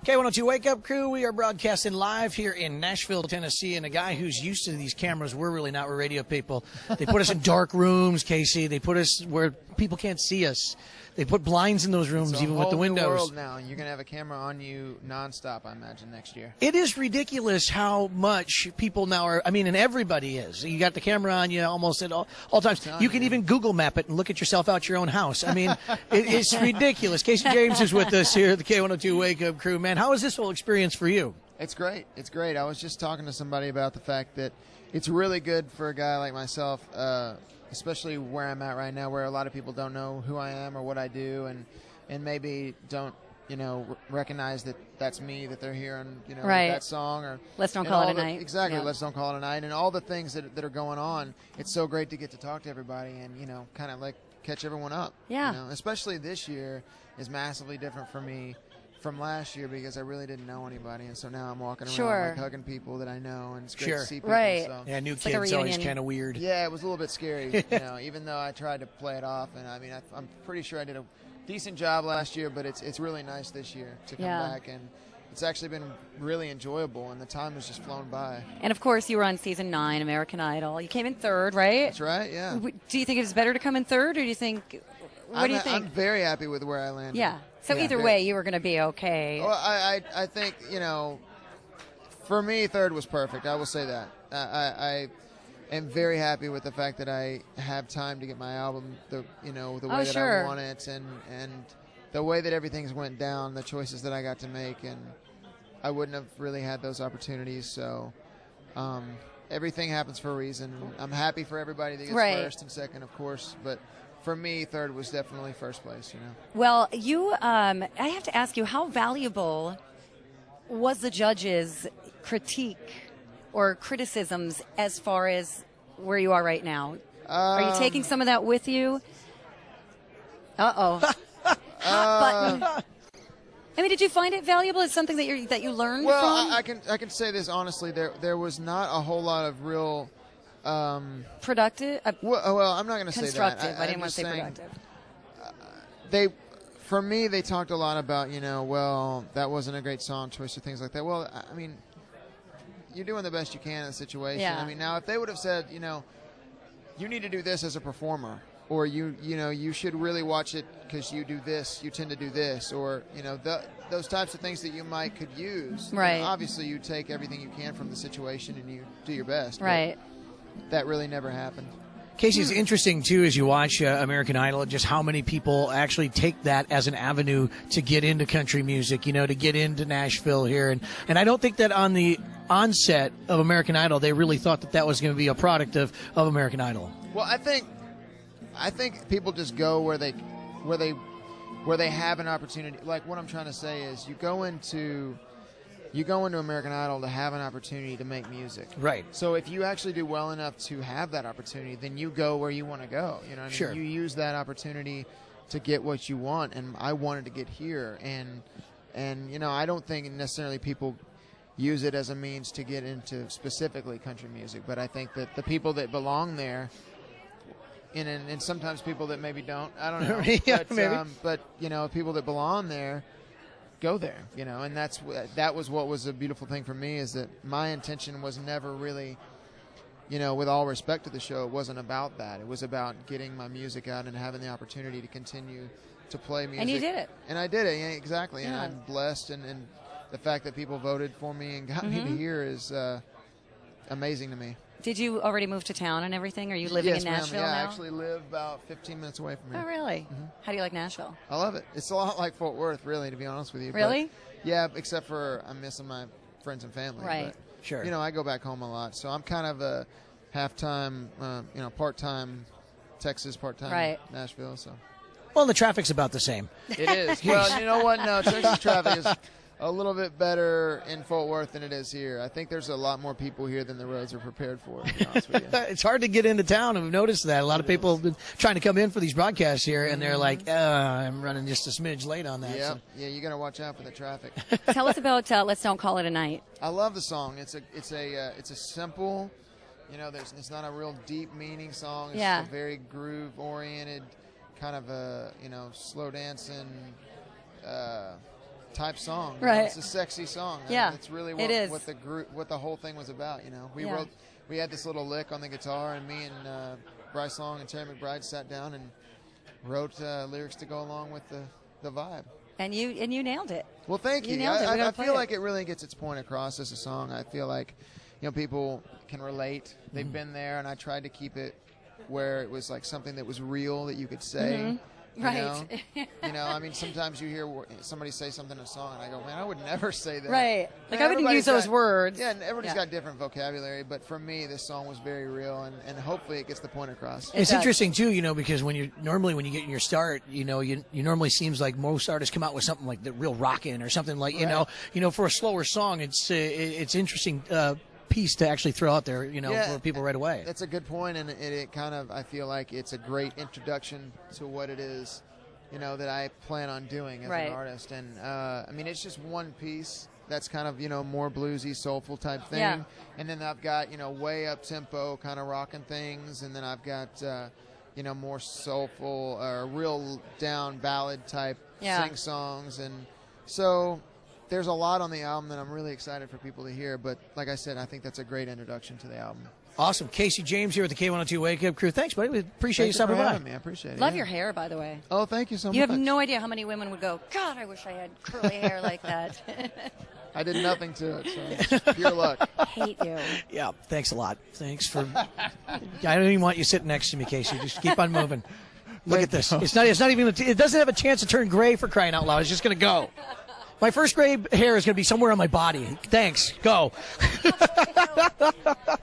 K102 Wakeup Crew, we are broadcasting live here in Nashville, Tennessee, and a guy who's used to these cameras, we're really not, we're radio people. They put us in dark rooms, Casey. They put us where people can't see us. They put blinds in those rooms, even with the windows. It's a whole new world now. You're going to have a camera on you nonstop, I imagine, next year. It is ridiculous how much people now are, I mean, and everybody is. You got the camera on you almost at all times. You can even Google map it and look at yourself out your own house. I mean, it's ridiculous. Casey James is with us here at the K102 Wakeup Crew. Man, how was this whole experience for you? It's great. It's great. I was just talking to somebody about the fact that it's really good for a guy like myself, especially where I'm at right now, where a lot of people don't know who I am or what I do, and maybe don't, recognize that that's me, that they're hearing, that song. Or Let's Don't Call It a Night. Exactly, Yeah. Let's Don't Call It a Night. And all the things that are going on, it's so great to get to talk to everybody and, kind of like catch everyone up. Yeah. Especially this year is massively different for me from last year because I really didn't know anybody, and so now I'm walking around like hugging people that I know, and it's great to see people. Right. So. Yeah, new It's kids like a always reunion. kind of weird. Yeah, it was a little bit scary, even though I tried to play it off, and I mean, I'm pretty sure I did a decent job last year, but it's really nice this year to come back, and it's actually been really enjoyable, and the time has just flown by. And of course, you were on season 9, American Idol. You came in third, right? That's right, yeah. Do you think it's better to come in third, or do you think? What do you think? I'm very happy with where I landed. Yeah. So either way, you were going to be okay. Well, I think, for me, third was perfect. I will say that. I am very happy with the fact that I have time to get my album the way that I want it, and the way that everything's went down, the choices that I got to make, and I wouldn't have really had those opportunities. So everything happens for a reason. I'm happy for everybody that gets first and second, of course, but for me, third was definitely first place, Well, I have to ask you, how valuable was the judges' critique or criticisms as far as where you are right now? Are you taking some of that with you? Hot button. I mean, did you find it valuable? Is something that you learned from? Well, I can say this honestly. There was not a whole lot of real productive. Well, I'm not going to say that. Constructive. I didn't want to say productive. For me, they talked a lot about that wasn't a great song choice or things like that. Well, I mean, you're doing the best you can in the situation. Yeah. I mean, now if they would have said, you need to do this as a performer, or you should really watch it because you do this, you tend to do this, or those types of things that you could use. Right. Obviously, you take everything you can from the situation and you do your best. Right. That really never happened. Casey, it's interesting, too, as you watch American Idol, just how many people actually take that as an avenue to get into country music, to get into Nashville here. And I don't think that on the onset of American Idol, they really thought that was going to be a product of American Idol. Well, I think people just go where they have an opportunity. Like, what I'm trying to say is you go into American Idol to have an opportunity to make music. Right. So if you actually do well enough to have that opportunity, then you go where you want to go. Sure. You use that opportunity to get what you want, and I wanted to get here. And I don't think necessarily people use it as a means to get into specifically country music, but I think that the people that belong there, and sometimes people that maybe don't, I don't know. Yeah, but, maybe. But people that belong there, go there, and that was what was a beautiful thing for me, is that my intention was never really, with all respect to the show, it wasn't about that. It was about getting my music out and having the opportunity to continue to play music. And you did it. And I did it, yeah, exactly. Yeah. And I'm blessed, and the fact that people voted for me and got me to here is amazing to me. Did you already move to town and everything? Are you living in Nashville now? now? I actually live about 15 minutes away from here. Oh, really? How do you like Nashville? I love it. It's a lot like Fort Worth, really, to be honest with you. Really? But, yeah, except for I'm missing my friends and family. Right. But, Sure. I go back home a lot, so I'm kind of a half-time, part-time Texas, part-time Nashville. So. Well, the traffic's about the same. It is. Well, you know what? No, Texas traffic is a little bit better in Fort Worth than it is here. I think there's a lot more people here than the roads are prepared for, to be honest with you. It's hard to get into town. I've noticed that. A lot of people have been trying to come in for these broadcasts here, and they're like, I'm running just a smidge late on that. Yeah, So. yeah, you got to watch out for the traffic. Tell us about Let's Don't Call It a Night. I love the song. It's a simple, it's not a real deep meaning song. It's a very groove oriented, kind of a slow dancing type song. Right. It's a sexy song. Yeah, It's really what the whole thing was about. We had this little lick on the guitar, and me and Bryce Long and Terry McBride sat down and wrote lyrics to go along with the vibe. And you nailed it. Well, thank you. Nailed it. I feel like it really gets its point across as a song. I feel like, people can relate. They've been there, and I tried to keep it where it was like something that was real that you could say. Right. I mean, sometimes you hear somebody say something in a song, and I go, man, I would never say that. Right. Like, I wouldn't use those words. Yeah, and everybody's got different vocabulary, but for me, this song was very real, and hopefully it gets the point across. It's interesting, too, because when you get in your start, you normally seems like most artists come out with something like the real rockin' or something like, for a slower song, it's interesting piece to actually throw out there, for people right away. That's a good point, and it kind of, I feel like it's a great introduction to what it is, that I plan on doing as an artist. And, I mean, it's just one piece that's kind of, more bluesy, soulful type thing. Yeah. And then I've got, way up tempo kind of rocking things. And then I've got, more soulful or real down ballad type sing songs. And so there's a lot on the album that I'm really excited for people to hear. But like I said, I think that's a great introduction to the album. Awesome. Casey James here with the K102 Wakeup Crew. Thanks, buddy. We appreciate you stopping by. Me. I appreciate it. Love your hair, by the way. Oh, thank you so much. You have no idea how many women would go, God, I wish I had curly hair like that. I did nothing to it, so it's pure luck. I hate you. Yeah, thanks a lot. Thanks for. I don't even want you sitting next to me, Casey. Just keep on moving. Look at this. It's not even. It doesn't have a chance to turn gray, for crying out loud. It's just going to go. My first gray hair is going to be somewhere on my body. Thanks. Go.